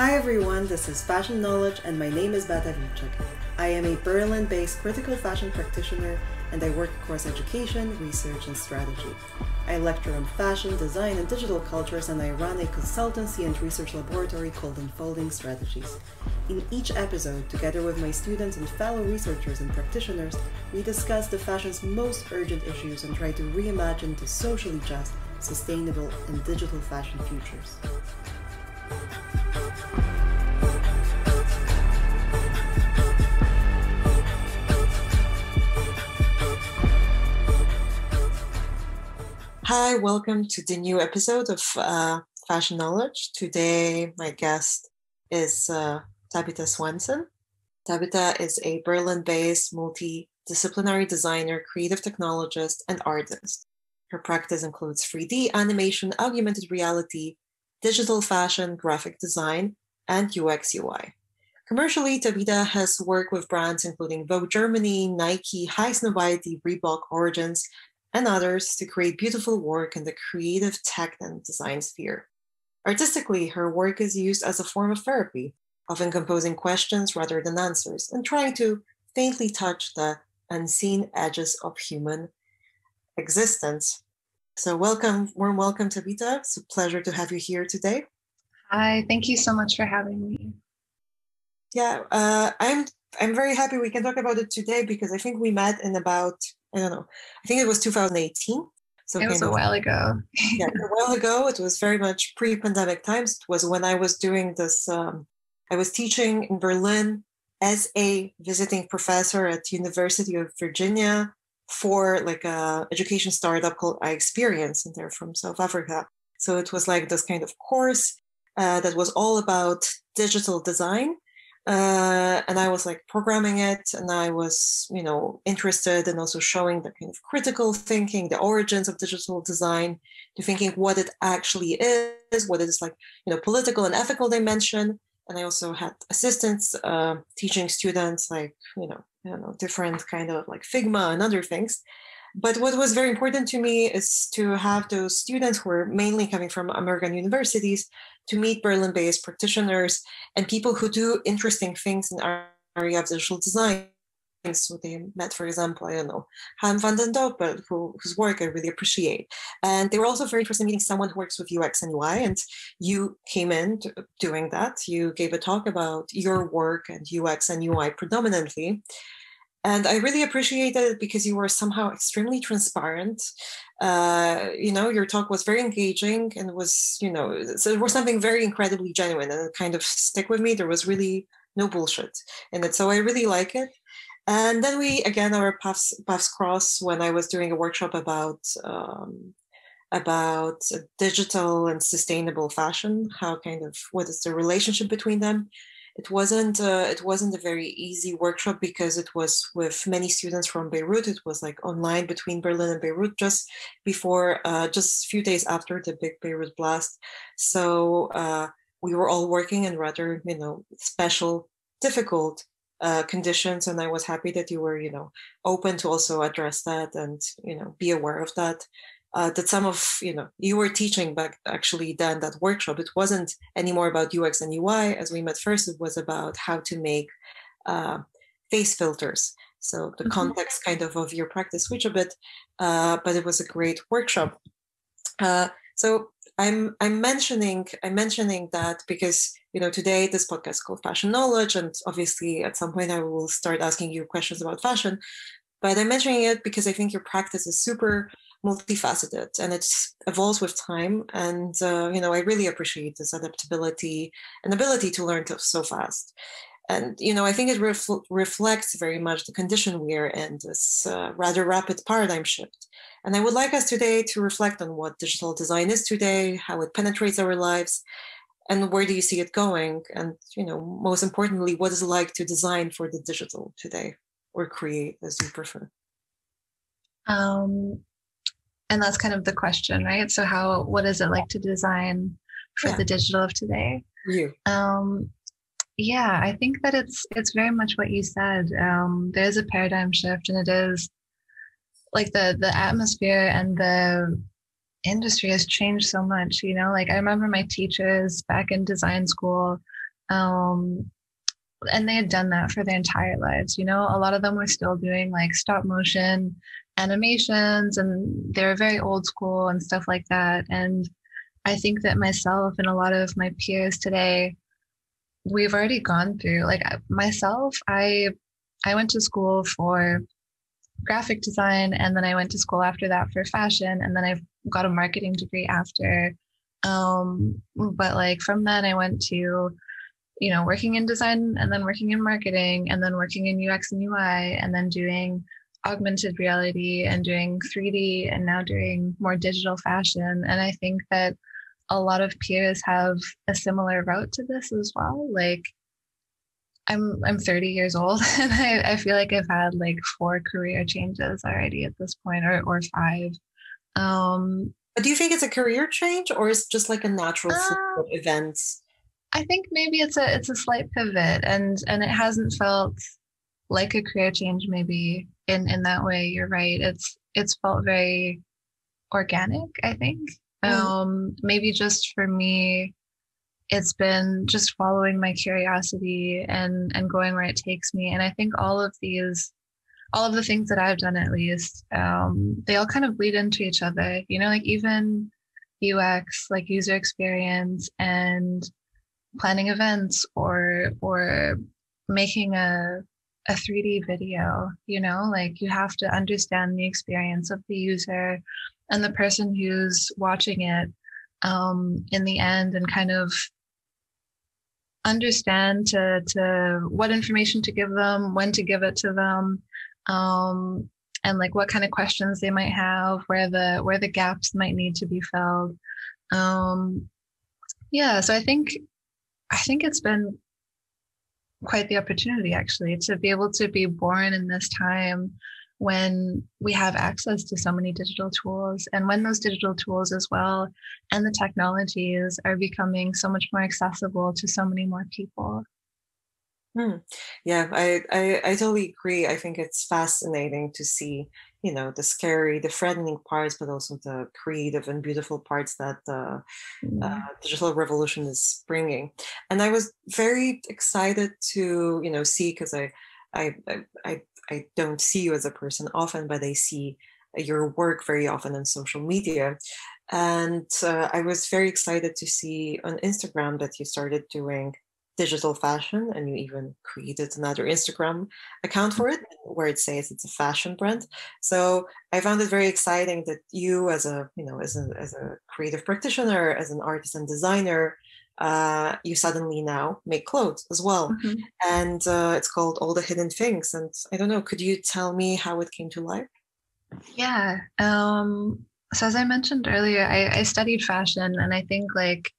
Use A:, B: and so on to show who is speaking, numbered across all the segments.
A: Hi everyone, this is Fashion Knowledge and my name is Beata Wilczek. I am a Berlin-based critical fashion practitioner and I work across education, research and strategy. I lecture on fashion, design and digital cultures and I run a consultancy and research laboratory called Unfolding Strategies. In each episode, together with my students and fellow researchers and practitioners, we discuss the fashion's most urgent issues and try to reimagine the socially just, sustainable and digital fashion futures. Hi, welcome to the new episode of Fashion Knowledge. Today, my guest is Tabitha Swanson. Tabitha is a Berlin-based multi-disciplinary designer, creative technologist, and artist. Her practice includes 3D animation, augmented reality, digital fashion, graphic design, and UX/UI. Commercially, Tabitha has worked with brands including Vogue Germany, Nike, Highsnobiety, Reebok, Origins, and others to create beautiful work in the creative tech and design sphere. Artistically, her work is used as a form of therapy, often composing questions rather than answers, and trying to faintly touch the unseen edges of human existence. So warm welcome, Tabitha. It's a pleasure to have you here today.
B: Hi, thank you so much for having me.
A: Yeah, I'm very happy we can talk about it today because I think we met in about, I think it was 2018.
B: So it was a while ago.
A: Yeah, a while ago. It was very much pre-pandemic times. It was when I was doing this, I was teaching in Berlin as a visiting professor at University of Virginia for like a education startup called iExperience, and they're from South Africa. So it was like this kind of course that was all about digital design. And I was like programming it, and I was, interested in also showing the kind of critical thinking, the origins of digital design, to thinking what it actually is, what it is like, political and ethical dimension. And I also had assistants teaching students like, different kind of like Figma and other things. But what was very important to me is to have those students who were mainly coming from American universities to meet Berlin-based practitioners and people who do interesting things in the area of digital design. So they met, for example, Han van den Doppel, whose work I really appreciate. And they were also very interested in meeting someone who works with UX and UI. And you came in doing that. You gave a talk about your work and UX and UI predominantly. And I really appreciated it because you were somehow extremely transparent. Your talk was very engaging and was, so there was something very incredibly genuine and it kind of stuck with me. There was really no bullshit in it. So I really like it. And then our paths crossed when I was doing a workshop about digital and sustainable fashion, what is the relationship between them. It wasn't a very easy workshop because it was with many students from Beirut. It was like online between Berlin and Beirut just before, just a few days after the big Beirut blast. So we were all working in rather, special, difficult conditions. And I was happy that you were, open to also address that and, be aware of that. That some of, you were teaching back actually then that workshop, it wasn't anymore about UX and UI. As we met first, it was about how to make face filters. So the context kind of your practice switch a bit, but it was a great workshop. So I'm mentioning that because, today this podcast is called Fashion Knowledge. And obviously at some point I will start asking you questions about fashion, but I'm mentioning it because I think your practice is super multifaceted and it evolves with time. And, I really appreciate this adaptability and ability to learn so fast. And, I think it reflects very much the condition we are in, this rather rapid paradigm shift. And I would like us today to reflect on what digital design is today, how it penetrates our lives, and where do you see it going? And, most importantly, what is it like to design for the digital today or create as you prefer?
B: And that's kind of the question, right? So what is it like to design for the digital of today?
A: You.
B: Yeah, I think that it's very much what you said. There's a paradigm shift and it is like the atmosphere and the industry has changed so much, like I remember my teachers back in design school And they had done that for their entire lives. You know, a lot of them were still doing like stop motion animations, and they were very old school and stuff like that. And I think that myself and a lot of my peers today, we've already gone through, like myself, I went to school for graphic design, and then I went to school after that for fashion, and then I got a marketing degree after. But like from then I went to, you know, working in design, and then working in marketing, and then working in UX and UI, and then doing augmented reality and doing 3D, and now doing more digital fashion. And I think that a lot of peers have a similar route to this as well. Like I'm 30 years old, and I feel like I've had like 4 career changes already at this point, or 5.
A: But do you think it's a career change, or is it just like a natural flow of events?
B: I think maybe it's a slight pivot, and it hasn't felt like a career change maybe in that way. You're right. It's felt very organic, I think. Maybe just for me, it's been just following my curiosity and going where it takes me. And I think all of the things that I've done, at least, they all kind of bleed into each other, you know, like even UX, like user experience, and planning events, or making a 3D video, you know, like you have to understand the experience of the user and the person who's watching it in the end, and kind of understand to what information to give them, when to give it to them, and like what kind of questions they might have, where the gaps might need to be filled. Yeah, so I think it's been quite the opportunity, actually, to be able to be born in this time when we have access to so many digital tools, and when those digital tools as well and the technologies are becoming so much more accessible to so many more people.
A: Yeah, I totally agree. I think it's fascinating to see, you know, the scary, the threatening parts, but also the creative and beautiful parts that the digital revolution is bringing. And I was very excited to, you know, see, because I don't see you as a person often, but I see your work very often on social media. And I was very excited to see on Instagram that you started doing digital fashion, and you even created another Instagram account for it where it says it's a fashion brand. So I found it very exciting that you, as a, you know, as a creative practitioner, as an artist and designer, you suddenly now make clothes as well.
B: Mm-hmm.
A: And it's called All the Hidden Things. And I don't know, could you tell me how it came to life?
B: Yeah. So as I mentioned earlier, I studied fashion, and I think like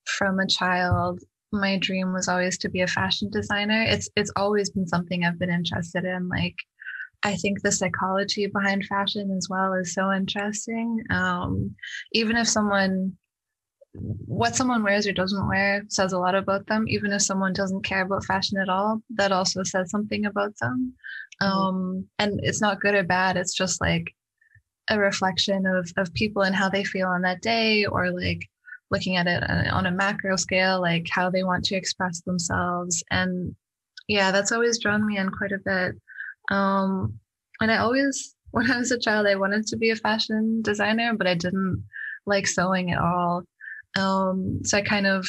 B: from a child, my dream was always to be a fashion designer. It's always been something I've been interested in. Like, I think the psychology behind fashion as well is so interesting. Even if what someone wears or doesn't wear says a lot about them. Even if someone doesn't care about fashion at all, that also says something about them. And it's not good or bad. It's just like a reflection of people and how they feel on that day, or like looking at it on a macro scale, like how they want to express themselves. And yeah, that's always drawn me in quite a bit. And I always, when I was a child, I wanted to be a fashion designer, but I didn't like sewing at all. So I kind of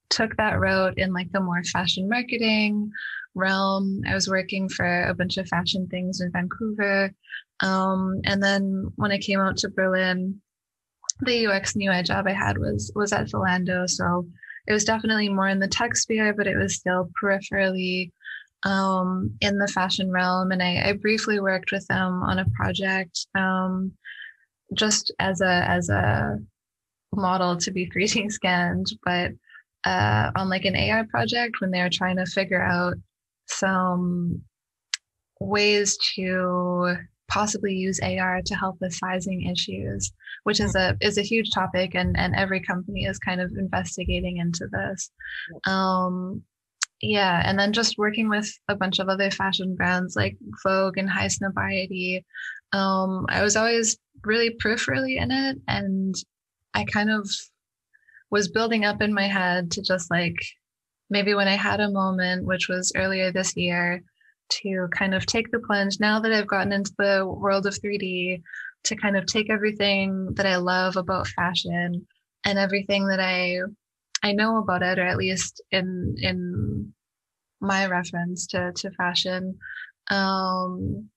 B: took that route in like the more fashion marketing realm. I was working for a bunch of fashion things in Vancouver. And then when I came out to Berlin, the UX and UI job I had was at Zalando. So it was definitely more in the tech sphere, but it was still peripherally in the fashion realm. And I briefly worked with them on a project just as a model to be 3D scanned, but on like an AI project when they were trying to figure out some ways to possibly use AR to help with sizing issues, which is a huge topic, and every company is kind of investigating into this. Yeah, and then just working with a bunch of other fashion brands like Vogue and Highsnobiety. I was always really peripherally in it, and I kind of was building up in my head to just like maybe when I had a moment, which was earlier this year, to kind of take the plunge now that I've gotten into the world of 3D, to kind of take everything that I love about fashion and everything that I know about it, or at least in my reference to fashion, and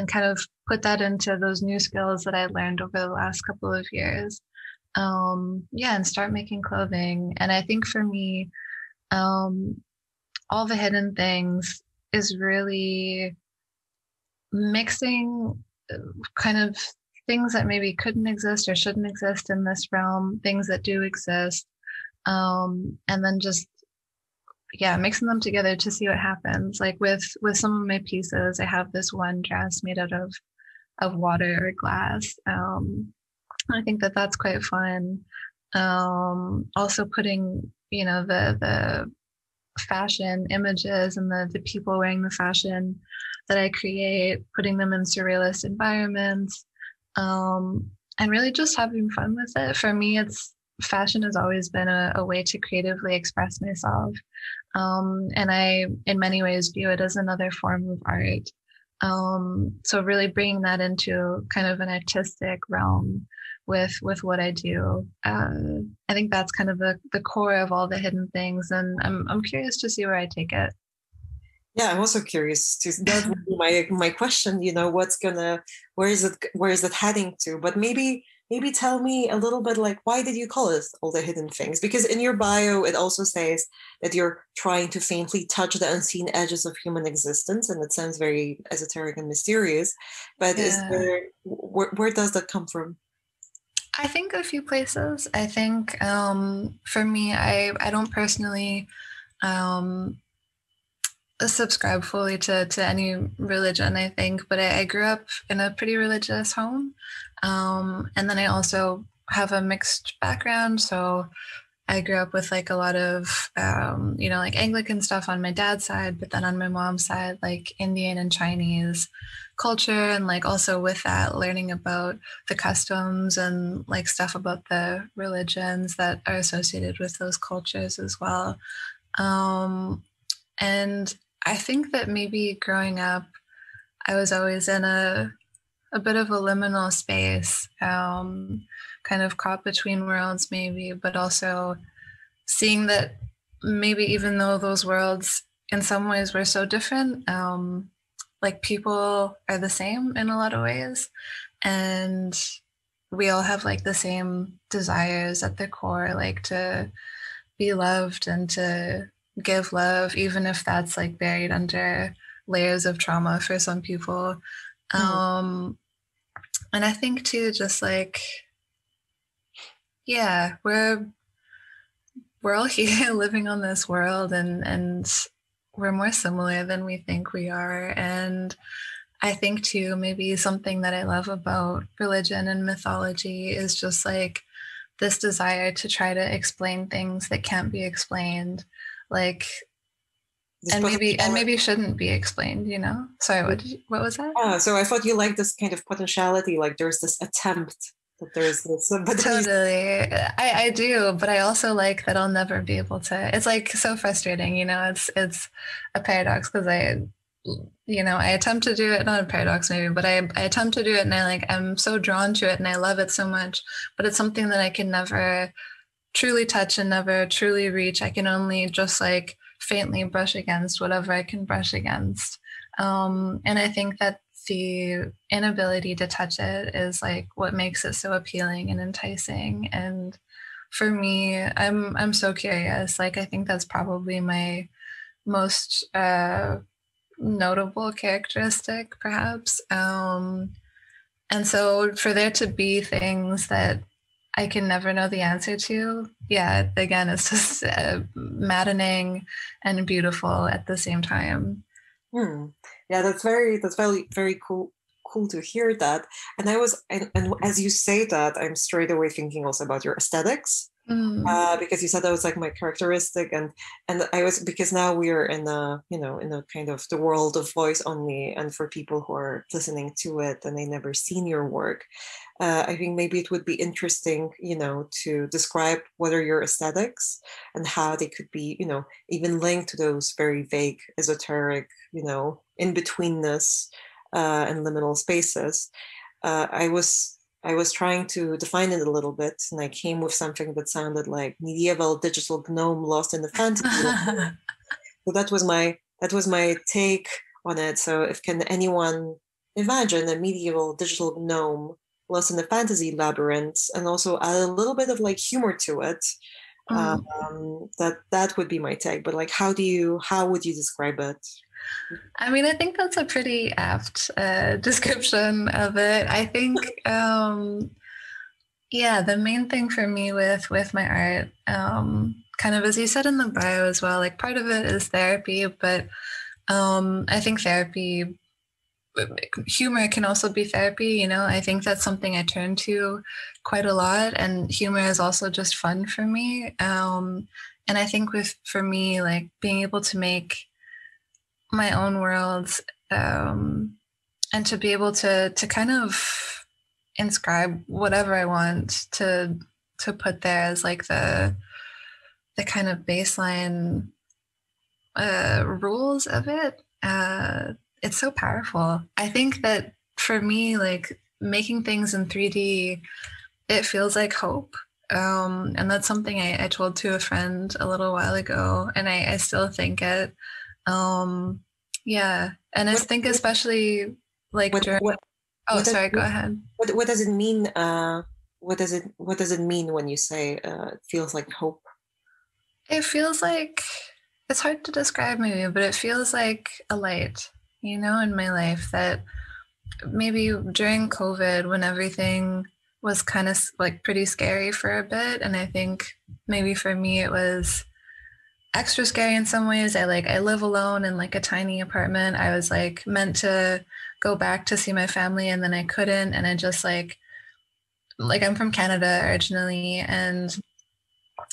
B: kind of put that into those new skills that I learned over the last couple of years. Yeah, and start making clothing. And I think for me, all the hidden things is really mixing kind of things that maybe couldn't exist or shouldn't exist in this realm, things that do exist, and then just mixing them together to see what happens. Like with some of my pieces, I have this one dress made out of water or glass. I think that that's quite fun. Also putting, the fashion images and the people wearing the fashion that I create, putting them in surrealist environments, and really just having fun with it. For me, fashion has always been a way to creatively express myself. And I, in many ways, view it as another form of art. So really bringing that into kind of an artistic realm with what I do. I think that's kind of the core of all the hidden things, and I'm curious to see where I take it.
A: Yeah, I'm also curious to. That would be my question. Where is it heading to? But maybe tell me a little bit, like, why did you call it all the hidden things? Because in your bio it also says that you're trying to faintly touch the unseen edges of human existence, and it sounds very esoteric and mysterious. But where does that come from?
B: I think a few places. I think for me, I don't personally subscribe fully to any religion, I think, but I grew up in a pretty religious home. And then I also have a mixed background. So I grew up with like a lot of, like Anglican stuff on my dad's side, but then on my mom's side, like Indian and Chinese culture. And like also with that, learning about the customs and like stuff about the religions that are associated with those cultures as well. And I think that maybe growing up, I was always in a bit of a liminal space, kind of caught between worlds maybe, but also seeing that maybe even though those worlds in some ways were so different, like people are the same in a lot of ways. And we all have like the same desires at the core, like to be loved and to give love, even if that's like buried under layers of trauma for some people. And I think too, just like, yeah, we're all here living on this world, and we're more similar than we think we are. And I think too, maybe something that I love about religion and mythology is just like this desire to try to explain things that can't be explained, like, and maybe shouldn't be explained, Sorry, what was that?
A: So I thought you liked this kind of potentiality, like there's this attempt that there's this.
B: Totally, I do, but I also like that I'll never be able to. It's like so frustrating, It's a paradox because I attempt to do it, not a paradox maybe, but I attempt to do it, and I'm so drawn to it and I love it so much, but it's something that I can never truly touch and never truly reach. I can only just like faintly brush against whatever I can brush against. And I think that the inability to touch it is like what makes it so appealing and enticing. And for me, I'm so curious. Like, I think that's probably my most notable characteristic, perhaps. And so for there to be things that I can never know the answer to, yeah, again, it's just maddening and beautiful at the same time.
A: Yeah, that's very very cool to hear that. And and as you say that, I'm straight away thinking also about your aesthetics. Because you said that was like my characteristic, and I was, because now we are in a, in a kind of the world of voice only, and for people who are listening to it and they never seen your work, I think maybe it would be interesting, to describe what are your aesthetics and how they could be, even linked to those very vague, esoteric, in betweenness and liminal spaces. I was trying to define it a little bit, and I came with something that sounded like medieval digital gnome lost in the fantasy. So that was my take on it. So if can anyone imagine a medieval digital gnome lost in the fantasy labyrinth, and also add a little bit of like humor to it, that would be my take. But like, how would you describe it?
B: I mean, I think that's a pretty apt description of it. I think, yeah, the main thing for me with my art, kind of as you said in the bio as well, like part of it is therapy, but I think therapy, humor can also be therapy. I think that's something I turn to quite a lot, and humor is also just fun for me. And I think for me, like being able to make my own worlds, and to be able to kind of inscribe whatever I want to put there as like the kind of baseline rules of it. It's so powerful. I think that for me, like making things in 3D, it feels like hope. And that's something I told to a friend a little while ago, and I still think it. Yeah, and I think especially like during. Sorry, go ahead.
A: What does it mean? What does it mean when you say it feels like hope?
B: It feels like, it's hard to describe maybe, but it feels like a light, in my life, that maybe during COVID, when everything was kind of like pretty scary for a bit, and I think maybe for me it was extra scary in some ways. I live alone in like a tiny apartment. I was like meant to go back to see my family, and then I couldn't, and I just like I'm from Canada originally, and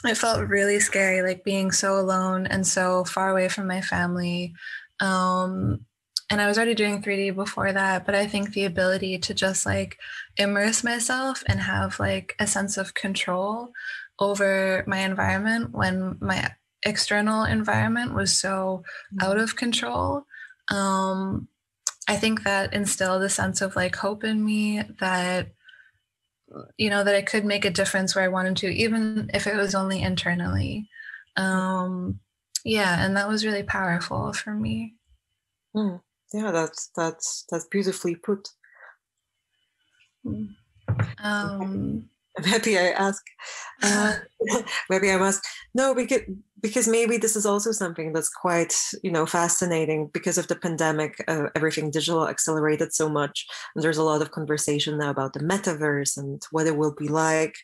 B: it felt really scary, like being so alone and so far away from my family. And I was already doing 3D before that, but I think the ability to just like immerse myself and have like a sense of control over my environment when my external environment was so out of control, I think that instilled a sense of like hope in me that that I could make a difference where I wanted to, even if it was only internally. Yeah, and that was really powerful for me.
A: Yeah, that's beautifully put. I'm happy I asked. Maybe I must. No, because maybe this is also something that's quite, fascinating because of the pandemic. Everything digital accelerated so much, and there's a lot of conversation now about the metaverse and what it will be like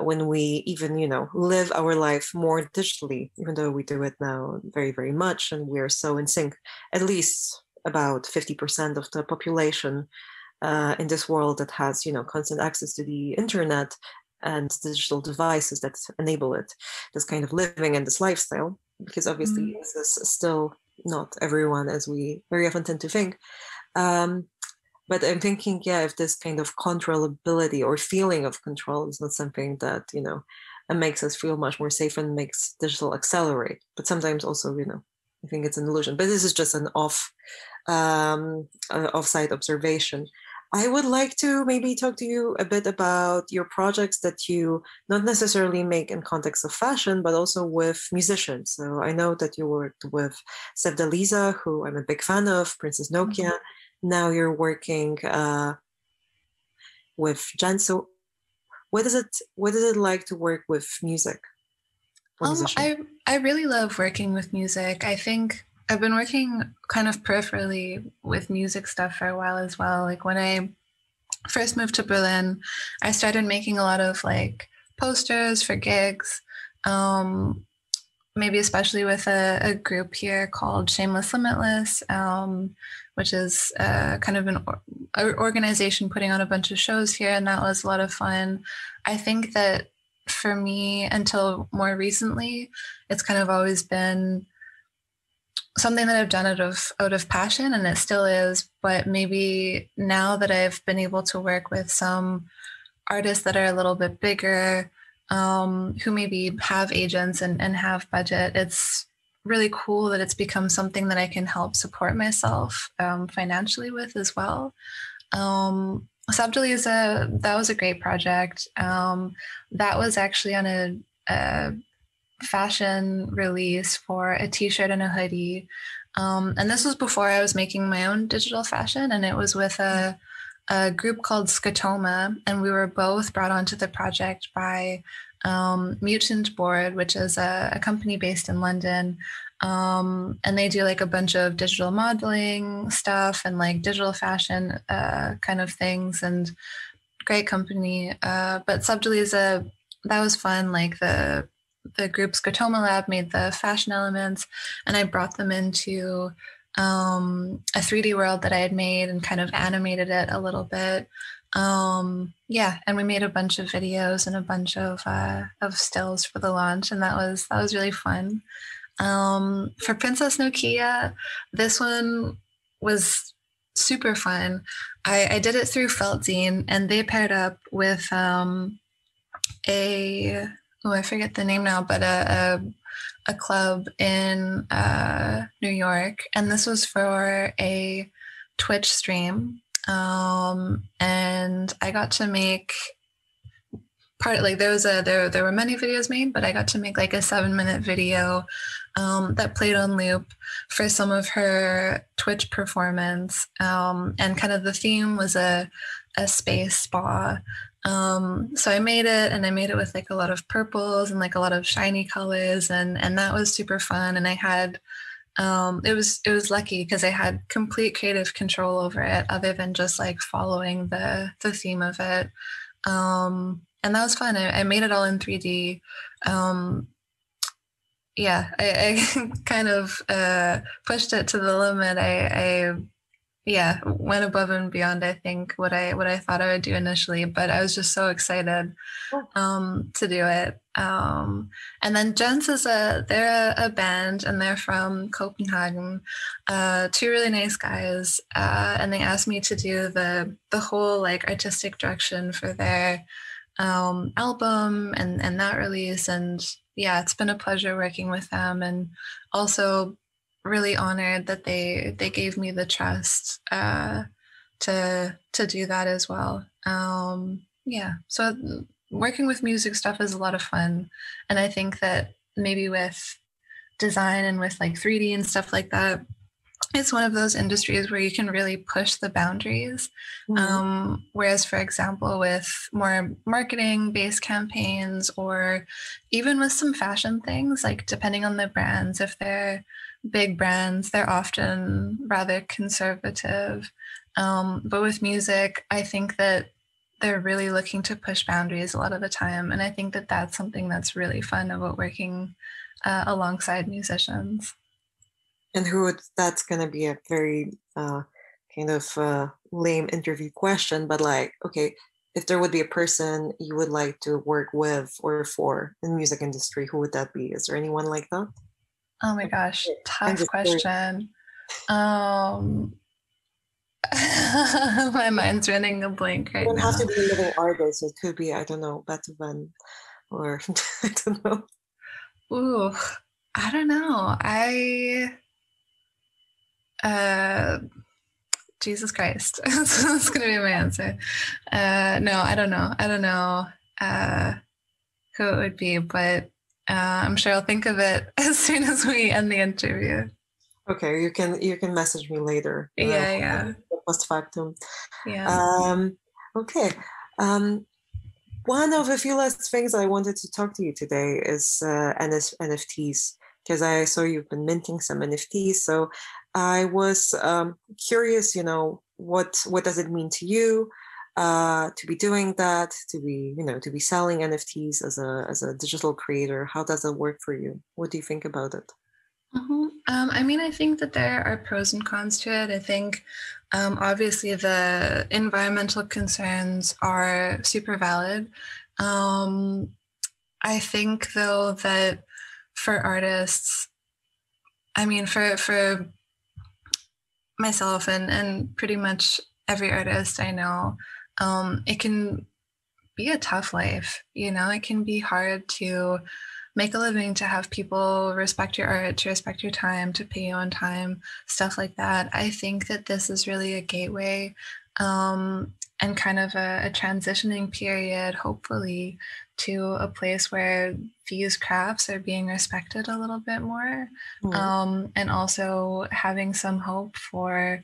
A: when we even, live our life more digitally, even though we do it now very, very much, and we're so in sync. At least about 50% of the population in this world that has, constant access to the internet and digital devices that enable it, this kind of living and this lifestyle, because obviously this is still not everyone, as we very often tend to think. But I'm thinking, if this kind of controllability or feeling of control is not something that, makes us feel much more safe and makes digital accelerate, but sometimes also, I think it's an illusion. But this is just an off-site observation. I would like to maybe talk to you a bit about your projects that you not necessarily make in context of fashion, but also with musicians. So I know that you worked with Sevda, who I'm a big fan of, Princess Nokia. Now you're working with Jan. So what is it like to work with music?
B: I really love working with music. I think I've been working kind of peripherally with music stuff for a while as well. Like when I first moved to Berlin, I started making a lot of like posters for gigs, maybe especially with a group here called Shameless Limitless, which is kind of an organization putting on a bunch of shows here, and that was a lot of fun. I think that for me until more recently. It's kind of always been something that I've done out of passion, and it still is. But maybe now that I've been able to work with some artists that are a little bit bigger, who maybe have agents and have budget, it's really cool that it's become something that I can help support myself financially with as well. Subtly that was a great project. That was actually on a fashion release for a t-shirt and a hoodie. And this was before I was making my own digital fashion, and it was with a group called Scotoma, and we were both brought onto the project by Mutant Board, which is a company based in London. And they do like a bunch of digital modeling stuff and like digital fashion kind of things, and great company. But Subtly that was fun. Like the group Scotoma Lab made the fashion elements, and I brought them into a 3D world that I had made and kind of animated it a little bit. Yeah, and we made a bunch of videos and a bunch of stills for the launch, and that was really fun. For Princess Nokia, this one was super fun. I did it through Feltzine, and they paired up with I forget the name now, but a club in New York, and this was for a Twitch stream. And I got to make like there were many videos made, but I got to make like a 7-minute video that played on loop for some of her Twitch performance. And kind of the theme was a space spa. So I made it, and I made it with like a lot of purples and like a lot of shiny colors, and that was super fun. And I had it was lucky because I had complete creative control over it, other than just like following the theme of it. And that was fun. I made it all in 3D. Yeah, I kind of pushed it to the limit. I went above and beyond, I think, what I thought I would do initially, but I was just so excited to do it. And then Gents they're a band, and they're from Copenhagen, 2 really nice guys, and they asked me to do the whole like artistic direction for their album and that release. And yeah, it's been a pleasure working with them, and also really honored that they gave me the trust to do that as well. Yeah, so working with music stuff is a lot of fun, and I think that maybe with design and with like 3D and stuff like that, it's one of those industries where you can really push the boundaries. Mm-hmm. Whereas, for example, with more marketing-based campaigns, or even with some fashion things, like depending on the brands, if they're big brands, they're often rather conservative. But with music, I think that they're really looking to push boundaries a lot of the time. And I think that that's something that's really fun about working alongside musicians.
A: And that's going to be a very kind of lame interview question, but like, okay, if there would be a person you would like to work with or for in the music industry, who would that be? Is there anyone like that?
B: Oh my gosh, tough question. My mind's running a blank right now.
A: It doesn't have to be a living artist. It could be, I don't know, Beethoven, or I don't know.
B: Ooh, I don't know. Jesus Christ. That's going to be my answer. No, I don't know. I don't know who it would be, but I'm sure I'll think of it as soon as we end the interview.
A: Okay, you can message me later.
B: Yeah.
A: Post factum.
B: Yeah.
A: Okay. One of a few last things I wanted to talk to you today is NFTs, because I saw you've been minting some NFTs. So I was curious, what does it mean to you to be doing that, to be selling NFTs as a digital creator? How does it work for you? What do you think about it?
B: Mm-hmm. I mean, I think that there are pros and cons to it. I think obviously the environmental concerns are super valid. I think though that for artists, I mean, for myself and pretty much every artist I know, it can be a tough life. You know, it can be hard to make a living, to have people respect your art, to respect your time, to pay you on time, stuff like that. I think that this is really a gateway, and kind of a transitioning period, hopefully, to a place where these crafts are being respected a little bit more, and also having some hope for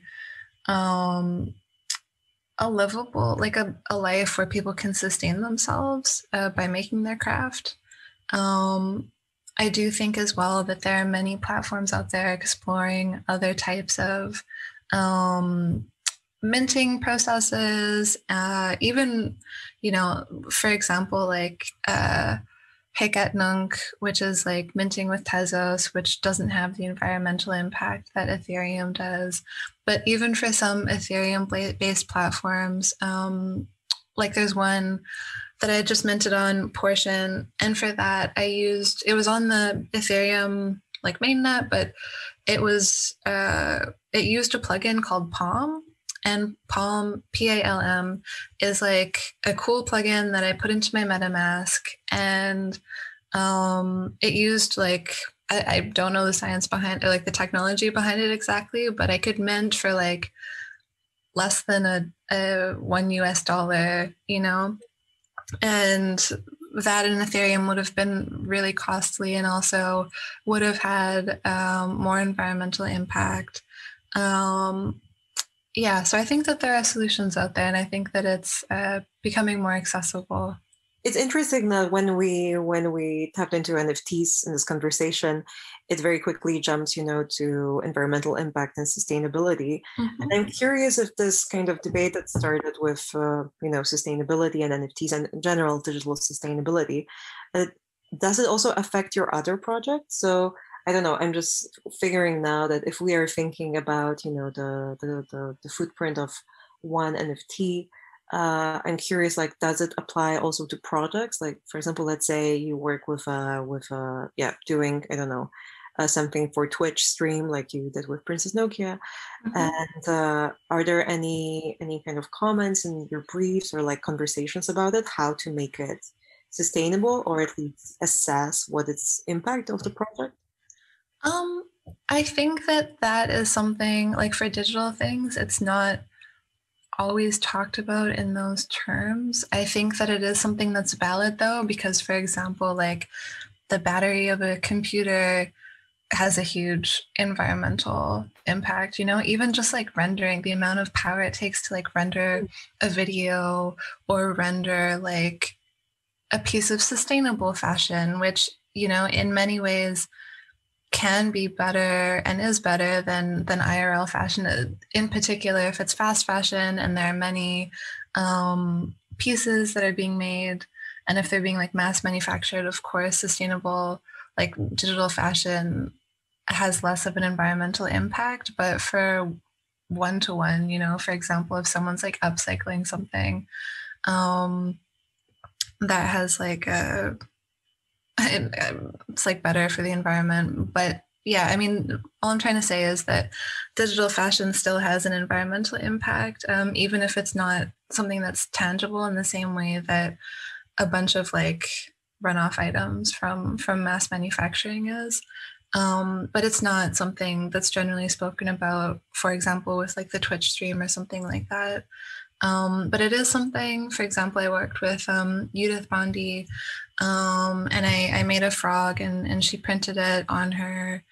B: a livable, like a life where people can sustain themselves by making their craft. I do think as well that there are many platforms out there exploring other types of minting processes, even, you know, for example, like Hekatnunk, which is like minting with Tezos, which doesn't have the environmental impact that Ethereum does. But even for some Ethereum-based platforms, like there's one that I just minted on Portion, and for that it was on the Ethereum like mainnet, but it was it used a plugin called Palm. And Palm, Palm, is like a cool plugin that I put into my MetaMask, and it used like, I don't know the science behind, or like the technology behind it exactly, but I could mint for like less than a $1, you know, and that in Ethereum would have been really costly, and also would have had more environmental impact. Yeah, so I think that there are solutions out there, and I think that it's becoming more accessible.
A: It's interesting that when we tapped into NFTs in this conversation, it very quickly jumps, to environmental impact and sustainability.
B: Mm-hmm.
A: And I'm curious if this kind of debate that started with, sustainability and NFTs and in general digital sustainability, does it also affect your other projects? So I don't know. I'm just figuring now that if we are thinking about, the footprint of one NFT, I'm curious, like, does it apply also to projects? Like, for example, let's say you work with doing, I don't know, something for Twitch stream like you did with Princess Nokia.
B: Mm-hmm.
A: And are there any kind of comments in your briefs or like conversations about it, how to make it sustainable or at least assess what its impact of the project?
B: I think that is something like for digital things, it's not always talked about in those terms. I think that it is something that's valid though, because for example, like the battery of a computer has a huge environmental impact, even just like rendering, the amount of power it takes to like render a video or render like a piece of sustainable fashion, which, in many ways can be better and is better than IRL fashion, in particular if it's fast fashion and there are many pieces that are being made, and if they're being like mass manufactured, of course sustainable like digital fashion has less of an environmental impact. But for one-to-one, for example, if someone's like upcycling something that has like it's like better for the environment. But yeah, I mean, all I'm trying to say is that digital fashion still has an environmental impact, even if it's not something that's tangible in the same way that a bunch of like runoff items from mass manufacturing is. But it's not something that's generally spoken about, for example, with like the Twitch stream or something like that. But it is something, for example, I worked with Judith Bondi, and I made a frog and she printed it on her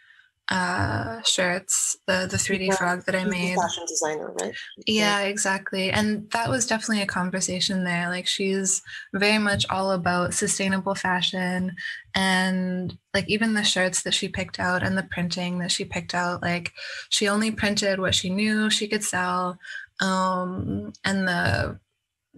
B: shirts, the 3D frog that I made.
A: Fashion designer, right?
B: Yeah, exactly. And that was definitely a conversation there. Like she's very much all about sustainable fashion, and like even the shirts that she picked out and the printing that she picked out, like she only printed what she knew she could sell. And the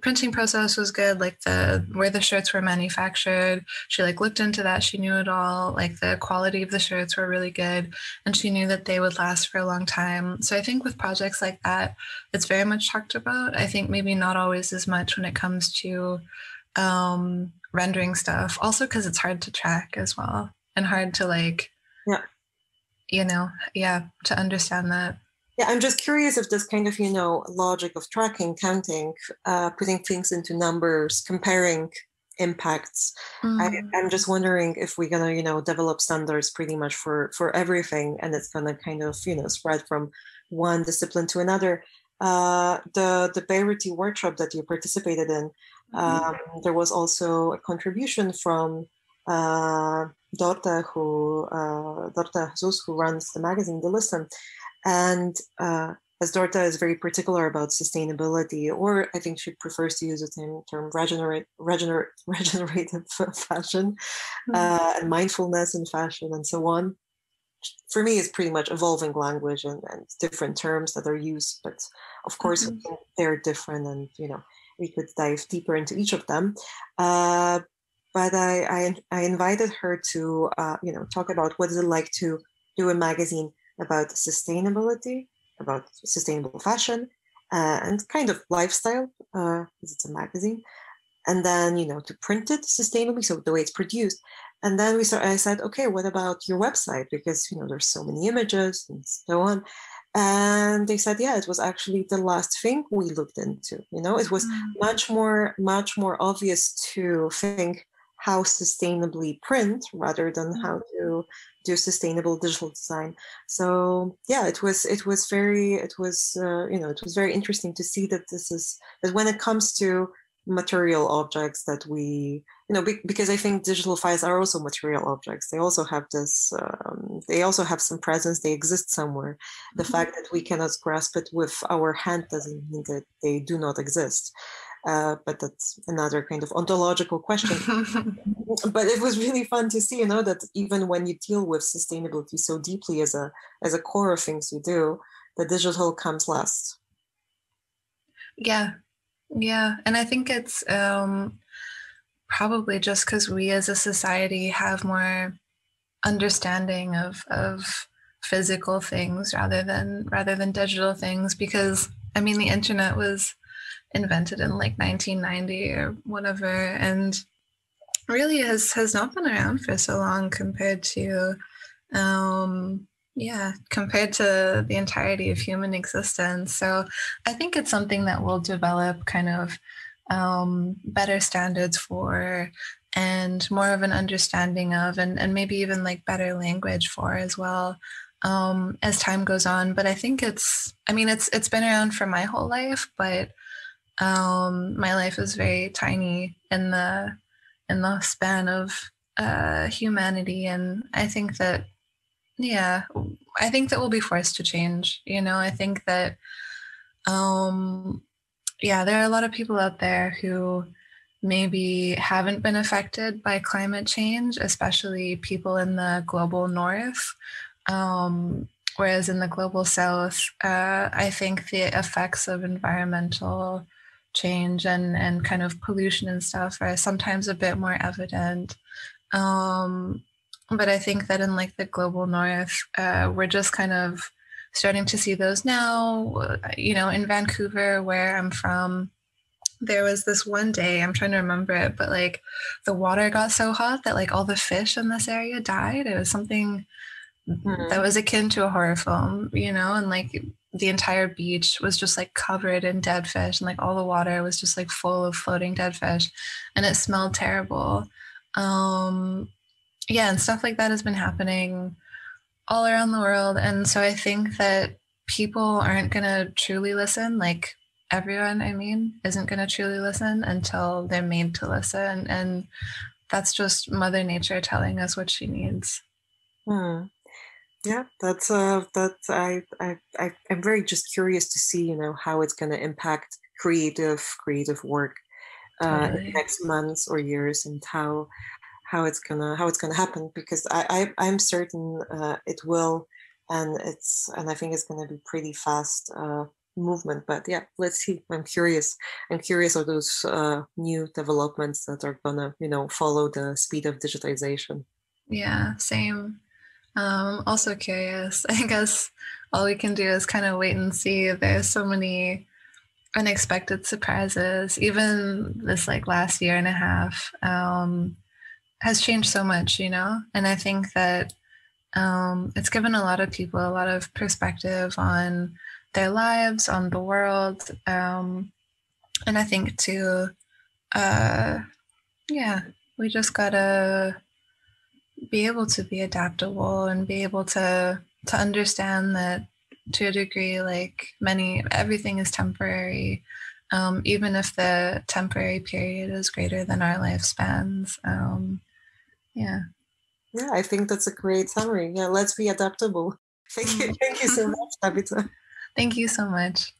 B: printing process was good, like where the shirts were manufactured, she like looked into that, she knew it all, like the quality of the shirts were really good, and she knew that they would last for a long time. So I think with projects like that, it's very much talked about. I think maybe not always as much when it comes to rendering stuff. Also because it's hard to track as well and hard to like,
A: Yeah.
B: To understand that.
A: Yeah, I'm just curious if this kind of, logic of tracking, counting, putting things into numbers, comparing impacts. I'm just wondering if we're gonna, develop standards pretty much for everything, and it's gonna kind of, spread from one discipline to another. The Beirut workshop that you participated in, there was also a contribution from Dorta Jesus, who runs the magazine, The Listen. And as Dorta is very particular about sustainability, or I think she prefers to use the term regenerative fashion and mindfulness in fashion and so on. For me, it's pretty much evolving language and different terms that are used. But of course, they're different, and we could dive deeper into each of them. But I invited her to talk about what is it like to do a magazine about sustainability, about sustainable fashion, and kind of lifestyle, because it's a magazine. And then, to print it sustainably, so the way it's produced. And then I said, okay, what about your website? Because, there's so many images and so on. And they said, yeah, it was actually the last thing we looked into. It was much more obvious to think how sustainably print rather than how to do sustainable digital design. So yeah, it was very interesting to see that when it comes to material objects that we, because I think digital files are also material objects. They also have this, they also have some presence. They exist somewhere. The fact that we cannot grasp it with our hand doesn't mean that they do not exist. But that's another kind of ontological question. But it was really fun to see, that even when you deal with sustainability so deeply as a core of things you do, the digital comes last.
B: Yeah. And I think it's probably just because we as a society have more understanding of physical things rather than digital things, because I mean the internet was invented in like 1990 or whatever, and really has not been around for so long compared to the entirety of human existence. So I think it's something that will develop kind of better standards for, and more of an understanding of, and maybe even like better language for as well, as time goes on. But I think it's been around for my whole life, but my life is very tiny in the span of humanity, and I think that we'll be forced to change. I think that there are a lot of people out there who maybe haven't been affected by climate change, especially people in the global north. Whereas in the global south, I think the effects of environmental change and kind of pollution and stuff are sometimes a bit more evident. But I think that in like the global north, we're just kind of starting to see those now. In Vancouver, where I'm from, there was this one day, I'm trying to remember it, but like the water got so hot that like all the fish in this area died. It was something that was akin to a horror film, and like the entire beach was just like covered in dead fish, and like all the water was just like full of floating dead fish, and it smelled terrible. And stuff like that has been happening all around the world. And so I think that people aren't going to truly listen, like everyone, isn't going to truly listen until they're made to listen. And that's just Mother Nature telling us what she needs.
A: Yeah, I'm very just curious to see, how it's going to impact creative work in the next months or years, and how it's gonna happen, because I'm certain it will, and I think it's gonna be pretty fast movement. But yeah, let's see. I'm curious of those new developments that are gonna follow the speed of digitization.
B: Yeah, same. Also curious. I guess all we can do is kind of wait and see. There's so many unexpected surprises. Even this like last year and a half has changed so much, you know? And I think that it's given a lot of people a lot of perspective on their lives, on the world. And I think too, yeah, we just gotta be able to be adaptable and be able to understand that to a degree, like everything is temporary, even if the temporary period is greater than our lifespans. Yeah.
A: Yeah, I think that's a great summary. Yeah, let's be adaptable. Thank you so much, Tabitha.
B: Thank you so much.